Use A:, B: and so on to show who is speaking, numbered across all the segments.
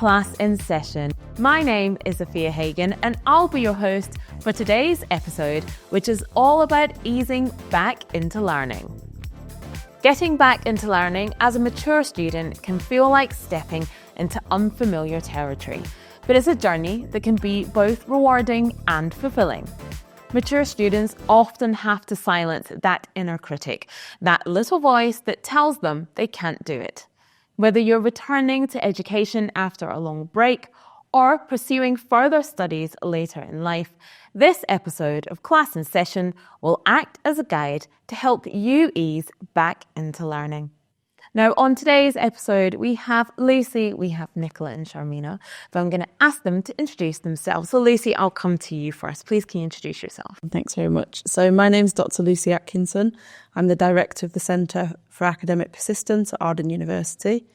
A: Class in Session. My name is Afua Hagan and I'll be your host for today's episode, which is all about easing back into learning. Getting back into learning as a mature student can feel like stepping into unfamiliar territory, but it's a journey that can be both rewarding and fulfilling. Mature students often have to silence that inner critic, that little voice that tells them they can't do it. Whether you're returning to education after a long break or pursuing further studies later in life, this episode of Class in Session will act as a guide to help you ease back into learning. Now, on today's episode, we have Lucy, we have Nicola and Sharmeena, but I'm going to ask them to introduce themselves. So Lucy, I'll come to you first. Please, can you introduce yourself?
B: Thanks very much. So my name's Dr. Lucy Atkinson. I'm the Director of the Centre for Academic Persistence at Arden University.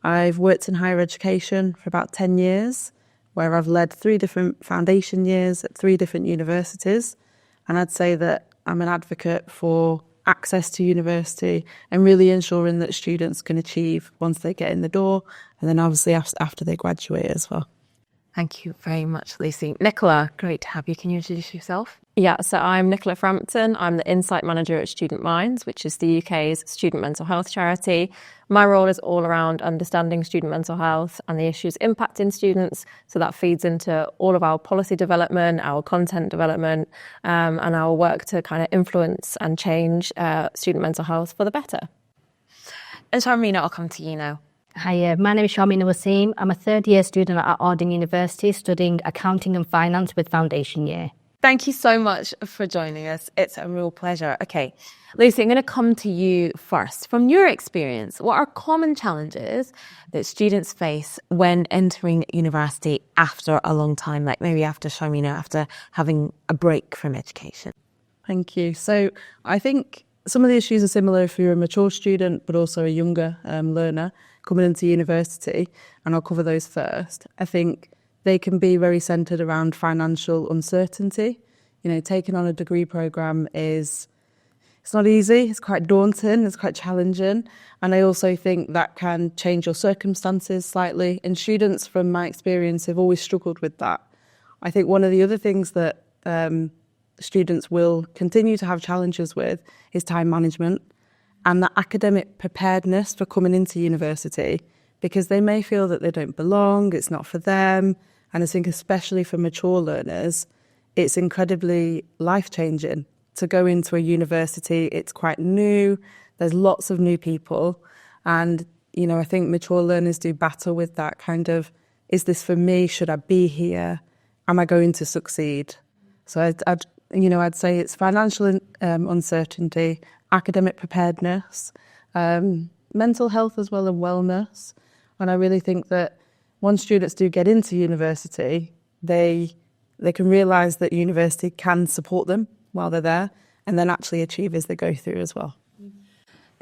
B: I've worked in higher education for about 10 years, where I've led 3 different foundation years at 3 different universities. And I'd say that I'm an advocate for access to university and really ensuring that students can achieve once they get in the door, and then obviously after they graduate as well.
A: Thank you very much, Lucy. Nicola, great to have you. Can you introduce yourself?
C: Yeah, so I'm Nicola Frampton. I'm the Insight Manager at Student Minds, which is the UK's student mental health charity. My role is all around understanding student mental health and the issues impacting students. So that feeds into all of our policy development, our content development, and our work to kind of influence and change student mental health for the better.
A: And Sharmeena, I'll come to you now.
D: Hi, my name is Sharmeena Waseem. I'm a third-year student at Arden University studying accounting and finance with foundation year.
A: Thank you so much for joining us. It's a real pleasure. Okay, Lucy, I'm going to come to you first. From your experience, what are common challenges that students face when entering university after a long time, like maybe after Sharmeena, after having a break from education?
B: Thank you. So I think some of the issues are similar if you're a mature student, but also a younger learner coming into university, and I'll cover those first. I think they can be very centred around financial uncertainty. You know, taking on a degree programme it's not easy, it's quite daunting, it's quite challenging. And I also think that can change your circumstances slightly. And students, from my experience, have always struggled with that. I think one of the other things that students will continue to have challenges with is time management and the academic preparedness for coming into university, because they may feel that they don't belong, it's not for them. And I think especially for mature learners, it's incredibly life-changing to go into a university. It's quite new, there's lots of new people. And, you know, I think mature learners do battle with that kind of, is this for me? Should I be here? Am I going to succeed? So I'd say it's financial uncertainty, academic preparedness, mental health as well, and wellness. And I really think that once students do get into university, they can realise that university can support them while they're there, and then actually achieve as they go through as well.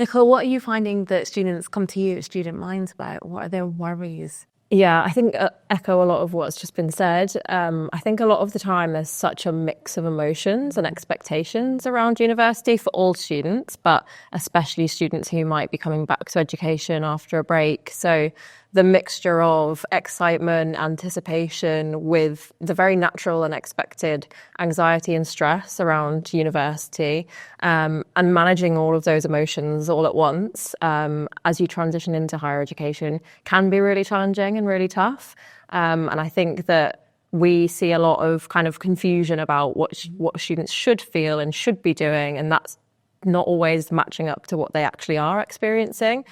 A: Nicola, what are you finding that students come to you at Student Minds about? What are their worries?
C: Yeah, I think echo a lot of what's just been said. I think a lot of the time there's such a mix of emotions and expectations around university for all students, but especially students who might be coming back to education after a break. So the mixture of excitement, anticipation with the very natural and expected anxiety and stress around university, and managing all of those emotions all at once as you transition into higher education can be really challenging and really tough. And I think that we see a lot of kind of confusion about what students should feel and should be doing, and that's not always matching up to what they actually are experiencing.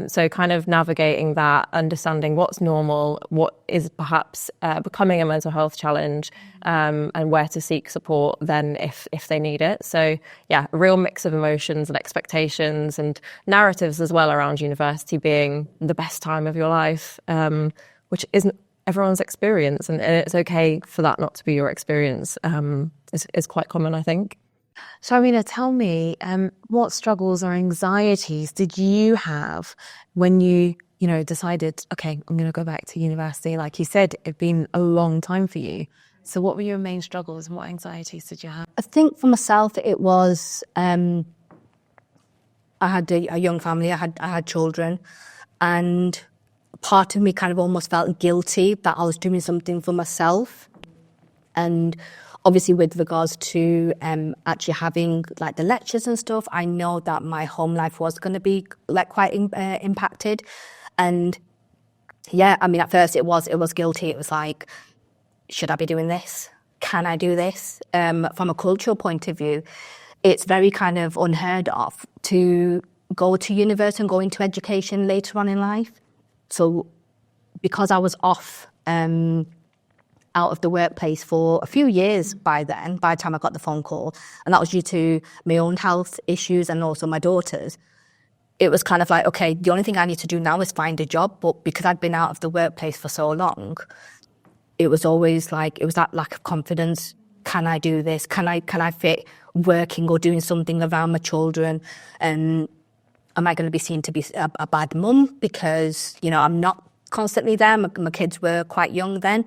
C: So kind of navigating that, understanding what's normal, what is perhaps becoming a mental health challenge, and where to seek support then if they need it. So yeah, a real mix of emotions and expectations and narratives as well around university being the best time of your life, which isn't everyone's experience, and it's okay for that not to be your experience. Is quite common, I think.
A: Sharmeena, tell me, what struggles or anxieties did you have when you decided, okay, I'm going to go back to university? Like you said, it'd been a long time for you. So what were your main struggles and what anxieties did you have?
D: I think for myself, it was, I had a young family, I had children, and part of me kind of almost felt guilty that I was doing something for myself. And obviously with regards to actually having like the lectures and stuff, I know that my home life was going to be like quite impacted. And yeah, I mean, at first it was guilty. It was like, should I be doing this? Can I do this? From a cultural point of view, it's very kind of unheard of to go to university and go into education later on in life. So because I was off out of the workplace for a few years by the time I got the phone call, and that was due to my own health issues and also my daughter's, it was kind of like, okay, the only thing I need to do now is find a job. But because I'd been out of the workplace for so long, it was always like, it was that lack of confidence. Can I do this? Can I fit working or doing something around my children? And am I going to be seen to be a bad mum because, you know, I'm not constantly there? My kids were quite young then.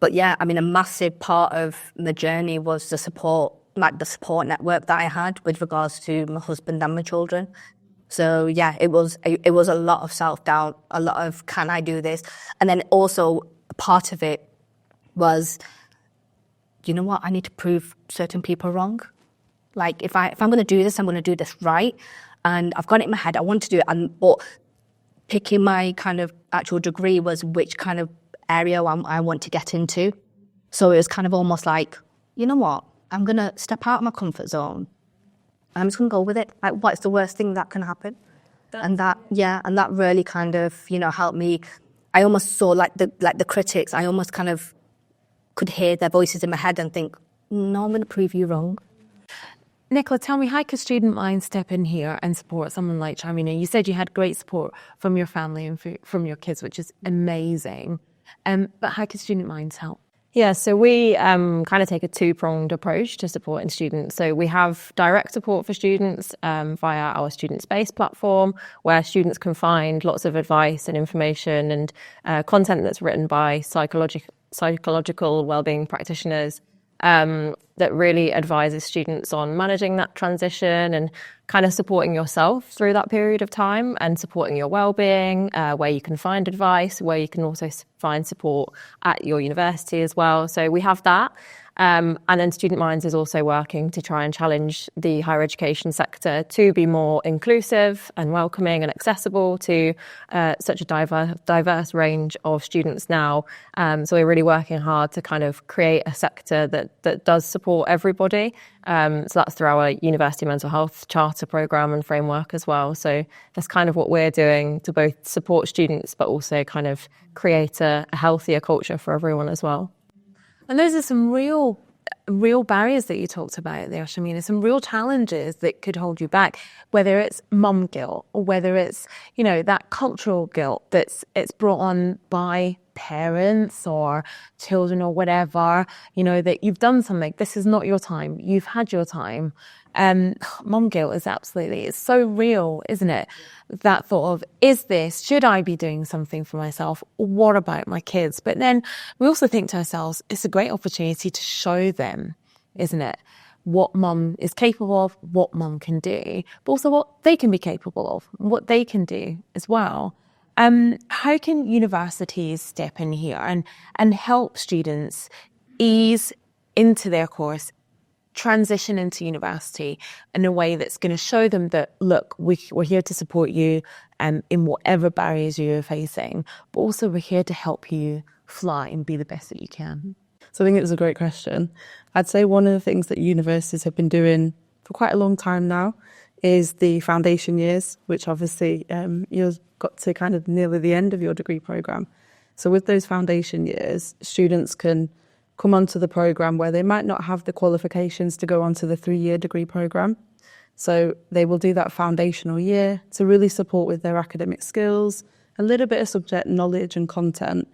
D: But yeah, I mean, a massive part of the journey was the support network that I had with regards to my husband and my children. So yeah, it was a lot of self-doubt, a lot of, can I do this? And then also part of it was, you know what, I need to prove certain people wrong. Like if I'm going to do this, I'm going to do this right. And I've got it in my head, I want to do it. But picking my kind of actual degree was which kind of area I want to get into. So it was kind of almost like, you know what, I'm going to step out of my comfort zone. I'm just going to go with it. Like, what's the worst thing that can happen? And that really kind of, you know, helped me. I almost saw like the critics, I almost kind of could hear their voices in my head and think, no, I'm going to prove you wrong.
A: Nicola, tell me, how could Student Mind step in here and support someone like Sharmeena? You said you had great support from your family and from your kids, which is amazing. But how could Student Minds help?
C: Yeah, so we kind of take a two-pronged approach to supporting students. So we have direct support for students via our Student Space platform, where students can find lots of advice and information and content that's written by psychological wellbeing practitioners that really advises students on managing that transition and kind of supporting yourself through that period of time and supporting your wellbeing, where you can find advice, where you can also find support at your university as well. So we have that. And then Student Minds is also working to try and challenge the higher education sector to be more inclusive and welcoming and accessible to such a diverse range of students now. So we're really working hard to kind of create a sector that does support everybody. So that's through our University Mental Health Charter programme and framework as well. So that's kind of what we're doing to both support students but also kind of create a healthier culture for everyone as well.
A: And those are some real barriers that you talked about there, Sharmeena, some real challenges that could hold you back, whether it's mum guilt or whether it's, you know, that cultural guilt it's brought on by parents or children or whatever, you know, that you've done something, this is not your time, you've had your time. Mum guilt is it's so real, isn't it? That thought of, should I be doing something for myself? What about my kids? But then we also think to ourselves, it's a great opportunity to show them, isn't it? What mum is capable of, what mum can do, but also what they can be capable of, what they can do as well. How can universities step in here and help students ease into their course, transition into university in a way that's going to show them that, look, we're here to support you in whatever barriers you're facing, but also we're here to help you fly and be the best that you can?
B: So I think it was a great question. I'd say one of the things that universities have been doing for quite a long time now is the foundation years, which obviously you've got to kind of nearly the end of your degree programme. So with those foundation years, students can come onto the programme where they might not have the qualifications to go onto the 3-year degree programme. So they will do that foundational year to really support with their academic skills, a little bit of subject knowledge and content.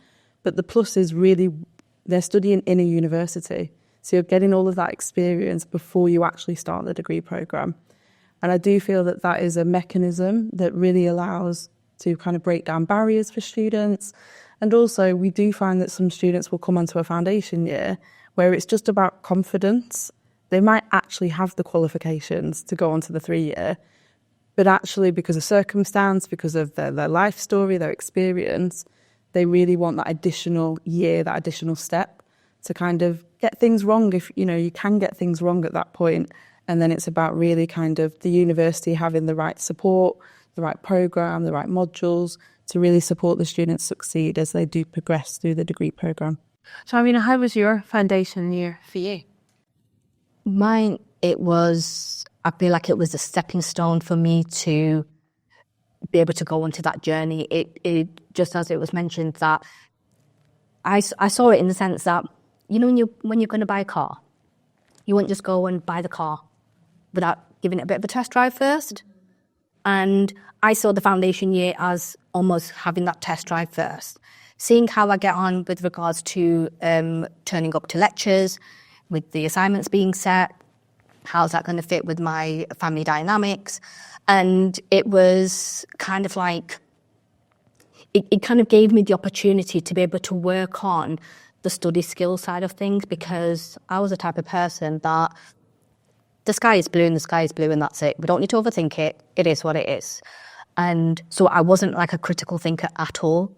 B: But the plus is really they're studying in a university. So you're getting all of that experience before you actually start the degree programme. And I do feel that that is a mechanism that really allows to kind of break down barriers for students. And also we do find that some students will come onto a foundation year where it's just about confidence. They might actually have the qualifications to go onto the 3-year, But actually, because of circumstance, because of their life story, their experience, they really want that additional year, that additional step to kind of get things wrong. If, you know, you can get things wrong at that point. And then it's about really kind of the university having the right support, the right programme, the right modules to really support the students succeed as they do progress through the degree programme.
A: Sharmeena, how was your foundation year for you?
D: Mine, I feel like it was a stepping stone for me to be able to go into that journey. It just as it was mentioned, that I saw it in the sense that, you know, when you're going to buy a car, you won't just go and buy the car without giving it a bit of a test drive first. And I saw the foundation year as almost having that test drive first, seeing how I get on with regards to turning up to lectures, with the assignments being set, how's that going to fit with my family dynamics. And it was kind of like, it kind of gave me the opportunity to be able to work on the study skills side of things, because I was the type of person that the sky is blue and the sky is blue and that's it. We don't need to overthink it. It is what it is. And so I wasn't like a critical thinker at all.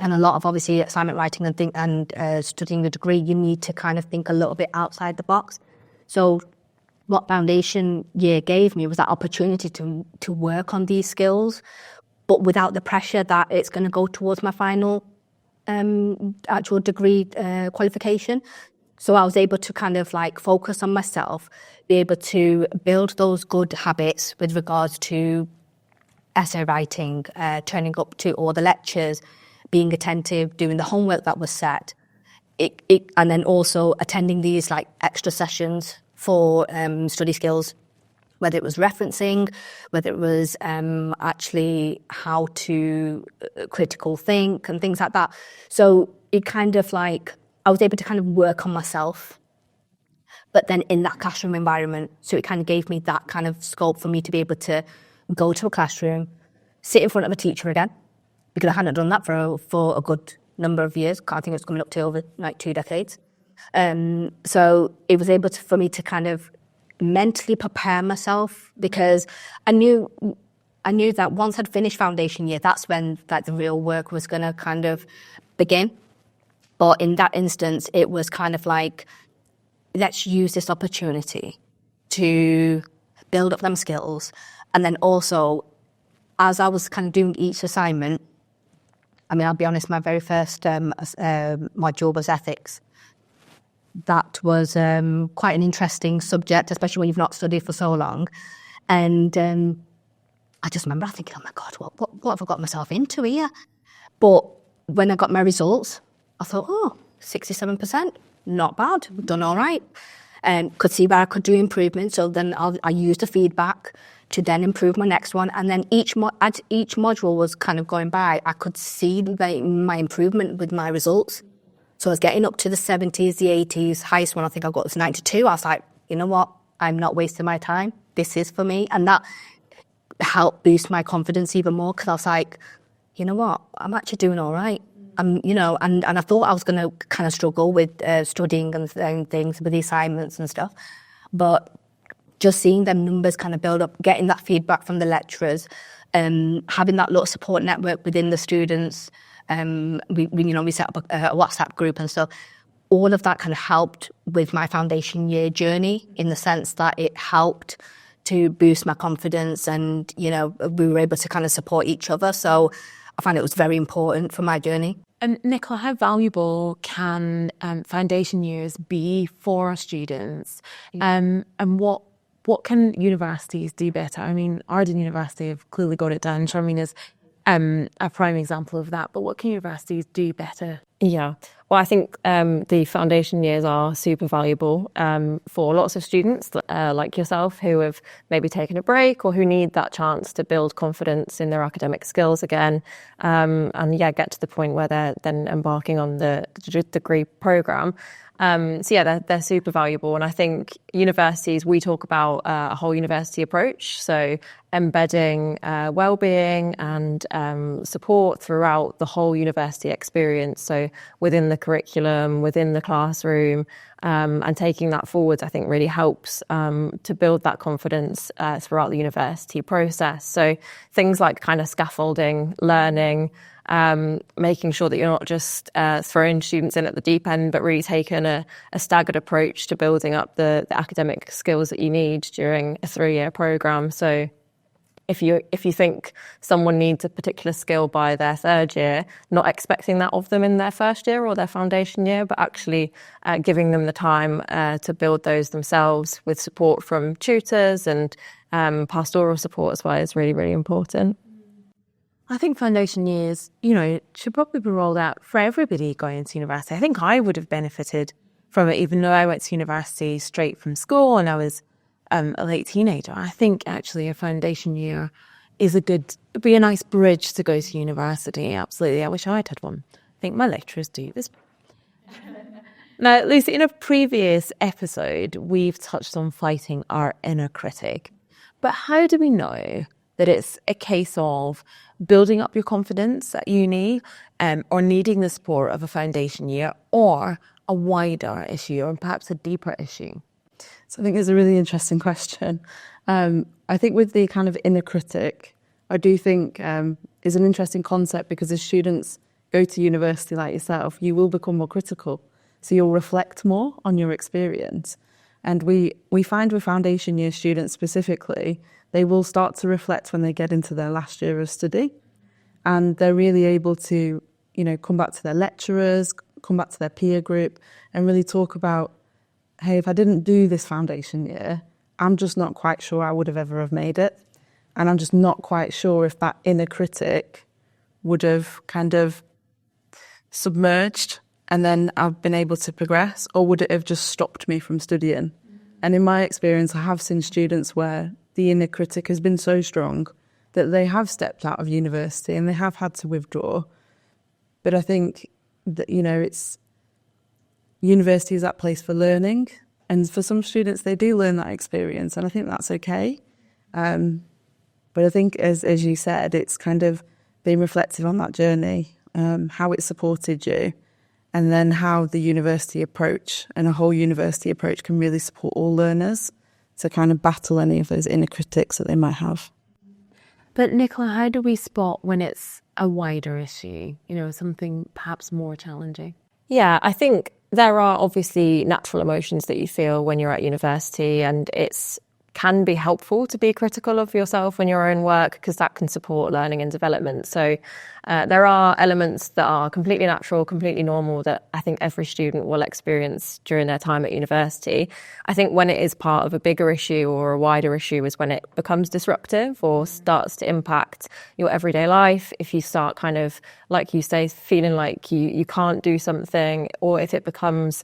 D: And a lot of obviously assignment writing and studying the degree, you need to kind of think a little bit outside the box. So what foundation year gave me was that opportunity to work on these skills, but without the pressure that it's going to go towards my final actual degree qualification. So I was able to kind of like focus on myself, be able to build those good habits with regards to essay writing, turning up to all the lectures, being attentive, doing the homework that was set, and then also attending these like extra sessions for study skills, whether it was referencing, whether it was actually how to critical think and things like that. So it kind of like, I was able to kind of work on myself, but then in that classroom environment. So it kind of gave me that kind of scope for me to be able to go to a classroom, sit in front of a teacher again, because I hadn't done that for a good number of years. I think it's coming up to over like 2 decades. So it was able for me to kind of mentally prepare myself, because I knew that once I'd finished foundation year, that's when like the real work was going to kind of begin. But in that instance, it was kind of like, let's use this opportunity to build up them skills. And then also, as I was kind of doing each assignment, I mean, I'll be honest, my very first module was ethics. That was quite an interesting subject, especially when you've not studied for so long. And I just remember thinking, oh my God, what have I got myself into here? But when I got my results, I thought, 67%, not bad, done all right. Could see where I could do improvement. So then I used the feedback to then improve my next one. And then as each module was kind of going by, I could see my improvement with my results. So I was getting up to the 70s, the 80s, highest one I think I got was 92. I was like, you know what? I'm not wasting my time. This is for me. And that helped boost my confidence even more, because I was like, you know what? I'm actually doing all right. You know, and I thought I was going to kind of struggle with studying and things with the assignments and stuff. But just seeing them numbers kind of build up, getting that feedback from the lecturers, having that little support network within the students, we set up a WhatsApp group and stuff. All of that kind of helped with my foundation year journey, in the sense that it helped to boost my confidence, and, you know, we were able to kind of support each other. So I find it was very important for my journey.
A: And Nicola, how valuable can foundation years be for students? And what can universities do better? I mean, Arden University have clearly got it done. Sharmeena's a prime example of that. But what can universities do better?
C: Yeah. Well, I think the foundation years are super valuable for lots of students like yourself, who have maybe taken a break or who need that chance to build confidence in their academic skills again, and get to the point where they're then embarking on the degree programme. They're super valuable. And I think universities, we talk about a whole university approach, so embedding well-being and support throughout the whole university experience. So within the curriculum, within the classroom, and taking that forward, I think really helps to build that confidence throughout the university process. So things like kind of scaffolding, learning, making sure that you're not just throwing students in at the deep end, but really taking a staggered approach to building up the academic skills that you need during a 3-year programme. So if you think someone needs a particular skill by their 3rd year, not expecting that of them in their 1st year or their foundation year, but actually giving them the time to build those themselves with support from tutors and pastoral support as well is really, really important.
A: I think foundation years, should probably be rolled out for everybody going into university. I think I would have benefited from it, even though I went to university straight from school and I was a late teenager. I think actually a foundation year is be a nice bridge to go to university. Absolutely. I wish I'd had one. I think my lecturers do this. Now, Lucy, in a previous episode, we've touched on fighting our inner critic. But how do we know that it's a case of building up your confidence at uni or needing the support of a foundation year or a wider issue or perhaps a deeper issue?
B: So I think it's a really interesting question. I think with the kind of inner critic, I do think is an interesting concept because as students go to university like yourself, you will become more critical. So you'll reflect more on your experience. And we find with foundation year students specifically, they will start to reflect when they get into their last year of study. And they're really able to, come back to their lecturers, come back to their peer group and really talk about, hey, if I didn't do this foundation year, I'm just not quite sure I would have ever have made it. And I'm just not quite sure if that inner critic would have kind of submerged and then I've been able to progress, or would it have just stopped me from studying? And in my experience, I have seen students where the inner critic has been so strong that they have stepped out of university and they have had to withdraw. But I think that, university is that place for learning. And for some students, they do learn that experience. And I think that's okay. But I think, as you said, it's kind of being reflective on that journey, how it supported you, and then how the university approach and a whole university approach can really support all learners to kind of battle any of those inner critics that they might have.
A: But Nicola, how do we spot when it's a wider issue, something perhaps more challenging?
C: Yeah, I think there are obviously natural emotions that you feel when you're at university, and it's can be helpful to be critical of yourself and your own work because that can support learning and development. So there are elements that are completely natural, completely normal that I think every student will experience during their time at university. I think when it is part of a bigger issue or a wider issue is when it becomes disruptive or starts to impact your everyday life. If you start kind of, like you say, feeling like you can't do something, or if it becomes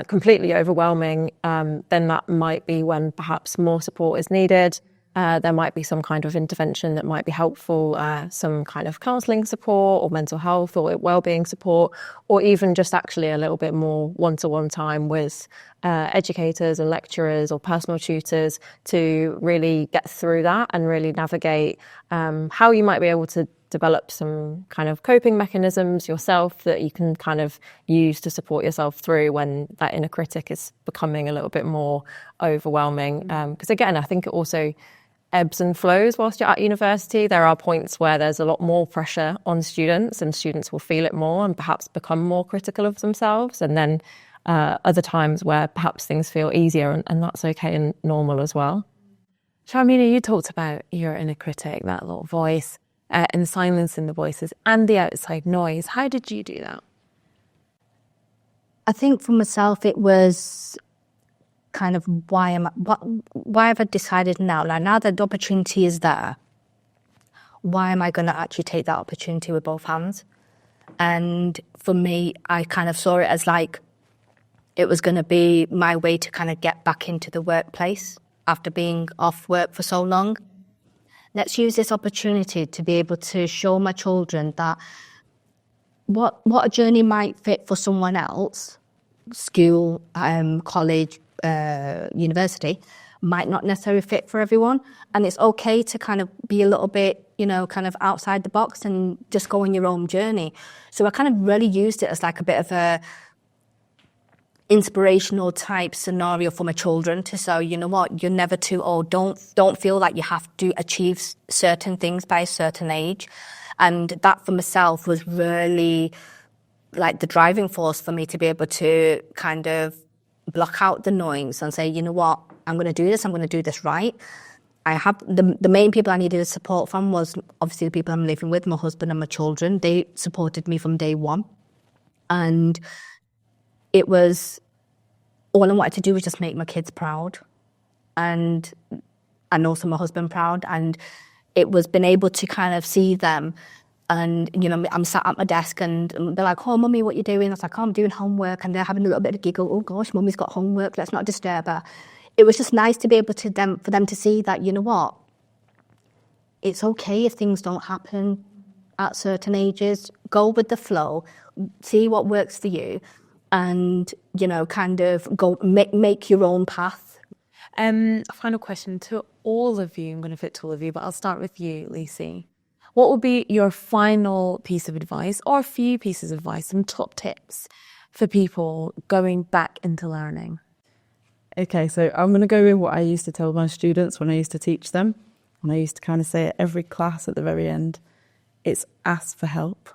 C: completely overwhelming, then that might be when perhaps more support is needed. There might be some kind of intervention that might be helpful, some kind of counselling support or mental health or wellbeing support, or even just actually a little bit more one-to-one time with educators and lecturers or personal tutors to really get through that and really navigate how you might be able to develop some kind of coping mechanisms yourself that you can kind of use to support yourself through when that inner critic is becoming a little bit more overwhelming. Because again, I think it also ebbs and flows whilst you're at university. There are points where there's a lot more pressure on students and students will feel it more and perhaps become more critical of themselves. And then other times where perhaps things feel easier and that's okay and normal as well.
A: Sharmeena, you talked about your inner critic, that little voice, and silencing the voices and the outside noise. How did you do that?
D: I think for myself, it was kind of why have I decided now? Like now that the opportunity is there, why am I going to actually take that opportunity with both hands? And for me, I kind of saw it as like it was going to be my way to kind of get back into the workplace after being off work for so long. Let's use this opportunity to be able to show my children that what a journey might fit for someone else, school, college, university, might not necessarily fit for everyone. And it's okay to kind of be a little bit, kind of outside the box and just go on your own journey. So I kind of really used it as like a bit of a inspirational type scenario for my children to say, you know what, you're never too old. Don't feel like you have to achieve certain things by a certain age. And that for myself was really like the driving force for me to be able to kind of block out the noise and say, you know what, I'm going to do this. I'm going to do this right. I have the main people I needed support from was obviously the people I'm living with, my husband and my children. They supported me from day one. And it was, all I wanted to do was just make my kids proud and also my husband proud. And it was being able to kind of see them. And, I'm sat at my desk and they're like, oh, mummy, what are you doing? I was like, oh, I'm doing homework. And they're having a little bit of a giggle. Oh, gosh, mummy's got homework. Let's not disturb her. It was just nice to be able to for them to see that, you know what, it's okay if things don't happen at certain ages. Go with the flow, see what works for you, and, kind of go make your own path.
A: A final question to all of you. I'm going to fit to all of you, but I'll start with you, Lucy. What would be your final piece of advice or a few pieces of advice, some top tips for people going back into learning?
B: Okay, so I'm going to go with what I used to tell my students when I used to teach them. And I used to kind of say at every class at the very end, it's ask for help.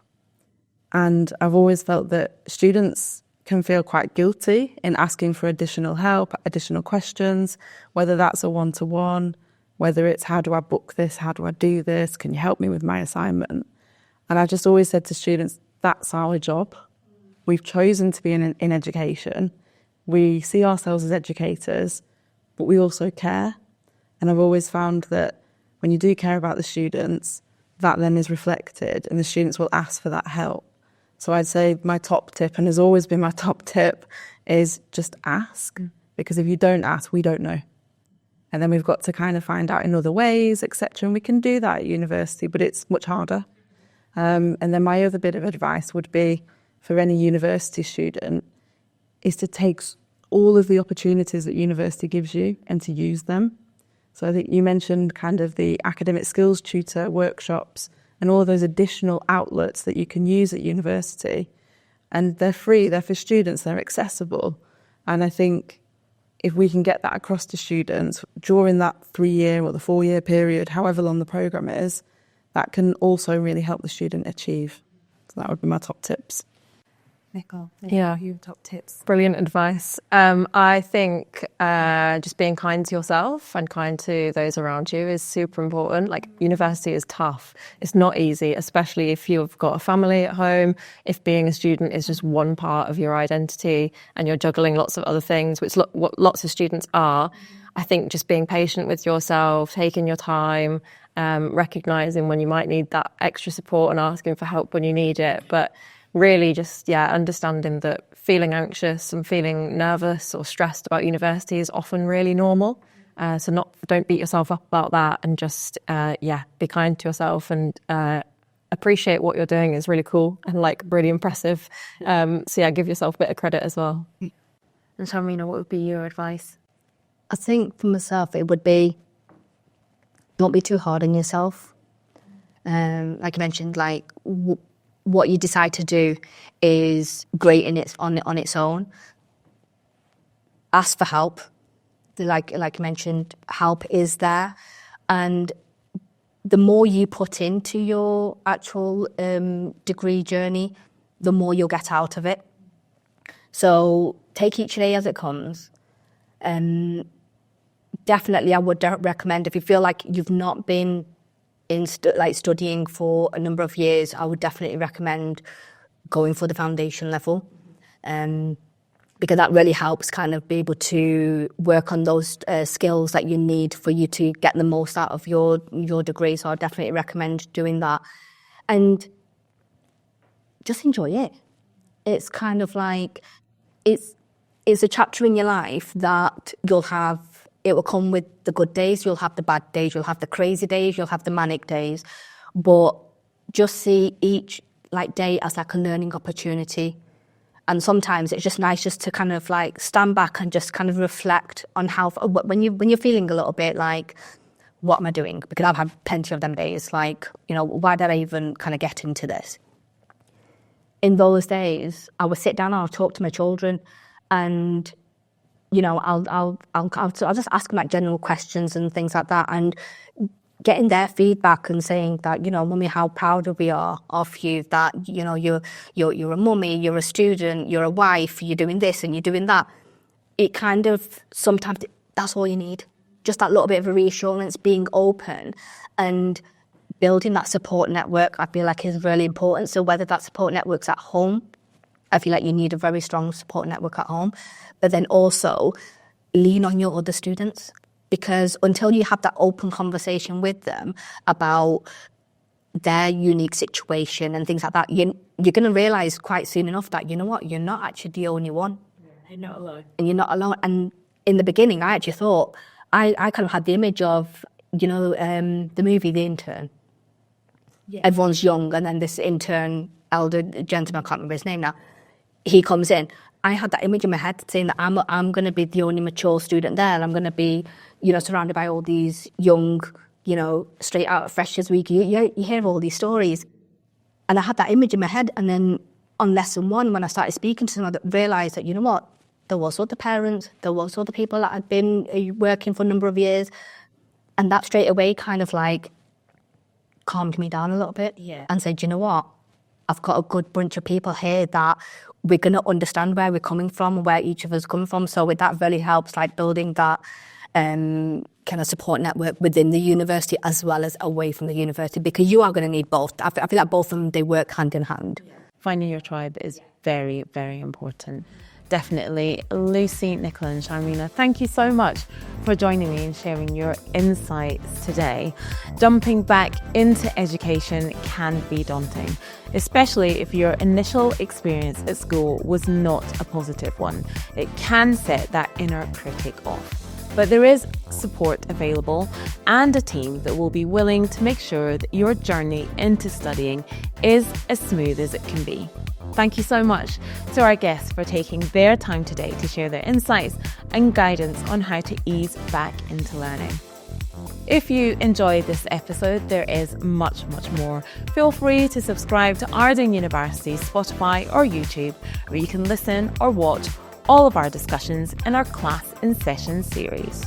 B: And I've always felt that students can feel quite guilty in asking for additional help, additional questions, whether that's a one-to-one, whether it's how do I book this, how do I do this, can you help me with my assignment? And I've just always said to students, that's our job. We've chosen to be in education. We see ourselves as educators, but we also care. And I've always found that when you do care about the students, that then is reflected and the students will ask for that help. So I'd say my top tip, and has always been my top tip, is just ask. Because if you don't ask, we don't know. And then we've got to kind of find out in other ways, etc. And we can do that at university, but it's much harder. And then my other bit of advice would be for any university student is to take all of the opportunities that university gives you and to use them. So I think you mentioned kind of the academic skills tutor workshops and all of those additional outlets that you can use at university. And they're free, they're for students, they're accessible. And I think if we can get that across to students during that 3-year or the 4-year period, however long the programme is, that can also really help the student achieve. So that would be my top tips.
A: Nicola,
C: Yeah.
A: your top tips.
C: Brilliant advice. I think just being kind to yourself and kind to those around you is super important. Like, university is tough. It's not easy, especially if you've got a family at home, if being a student is just one part of your identity and you're juggling lots of other things, which what lots of students are. I think just being patient with yourself, taking your time, recognising when you might need that extra support and asking for help when you need it. But really just, understanding that feeling anxious and feeling nervous or stressed about university is often really normal. So don't beat yourself up about that, and just, be kind to yourself and appreciate what you're doing is really cool and really impressive. Give yourself a bit of credit as well.
A: And Sharmeena, what would be your advice?
D: I think for myself, it would be, don't be too hard on yourself. Like you mentioned, what you decide to do is great on its own. Ask for help. Like you mentioned, help is there. And the more you put into your actual degree journey, the more you'll get out of it. So take each day as it comes. Definitely, I would recommend, if you feel like you've not been studying for a number of years, I would definitely recommend going for the foundation level, because that really helps kind of be able to work on those skills that you need for you to get the most out of your degree. So I definitely recommend doing that, and just enjoy it. It's kind of like it's a chapter in your life that you'll have. It will come with the good days, you'll have the bad days, you'll have the crazy days, you'll have the manic days. But just see each day as a learning opportunity, And sometimes it's just nice just to kind of like stand back and just kind of reflect on how, when you're feeling a little bit like, what am I doing? Because I've had plenty of them days, like, you know, why did I even kind of get into this? In those days, I would sit down and I'll talk to my children, and, you know, I'll just ask them like general questions and things like that, and getting their feedback and saying that, you know, Mummy, how proud we are of you, that, you know, you're a mummy, you're a student, you're a wife, you're doing this and you're doing that. It kind of, sometimes that's all you need. Just that little bit of a reassurance, being open and building that support network, I feel like is really important. So whether that support network's at home, I feel like you need a very strong support network at home, but then also lean on your other students. Because until you have that open conversation with them about their unique situation and things like that, you're going to realise quite soon enough that, you know what, you're not actually the only one.
C: You're not alone.
D: And you're not alone. And in the beginning, I actually thought, I kind of had the image of, you know, the movie The Intern. Yeah. Everyone's young, and then this intern, elder gentleman, I can't remember his name now, he comes in. I had that image in my head saying that I'm going to be the only mature student there. I'm going to be, you know, surrounded by all these young, you know, straight out of Freshers Week. You hear all these stories. And I had that image in my head. And then on lesson 1, when I started speaking to them, I realised that, you know what, there was other parents, there was other people that had been working for a number of years. And that straight away kind of like calmed me down a little bit.
C: Yeah.
D: And said, you know what, I've got a good bunch of people here that we're going to understand where we're coming from and where each of us come from. So that really helps, like building that kind of support network within the university as well as away from the university, because you are going to need both. I feel like both of them, they work hand in hand.
A: Finding your tribe is very, very important. Definitely. Lucy, Nicola and Sharmeena, thank you so much for joining me and sharing your insights today. Jumping back into education can be daunting, especially if your initial experience at school was not a positive one. It can set that inner critic off. But there is support available and a team that will be willing to make sure that your journey into studying is as smooth as it can be. Thank you so much to our guests for taking their time today to share their insights and guidance on how to ease back into learning. If you enjoyed this episode, there is much, much more. Feel free to subscribe to Arden University's Spotify or YouTube, where you can listen or watch all of our discussions in our Class in Session series.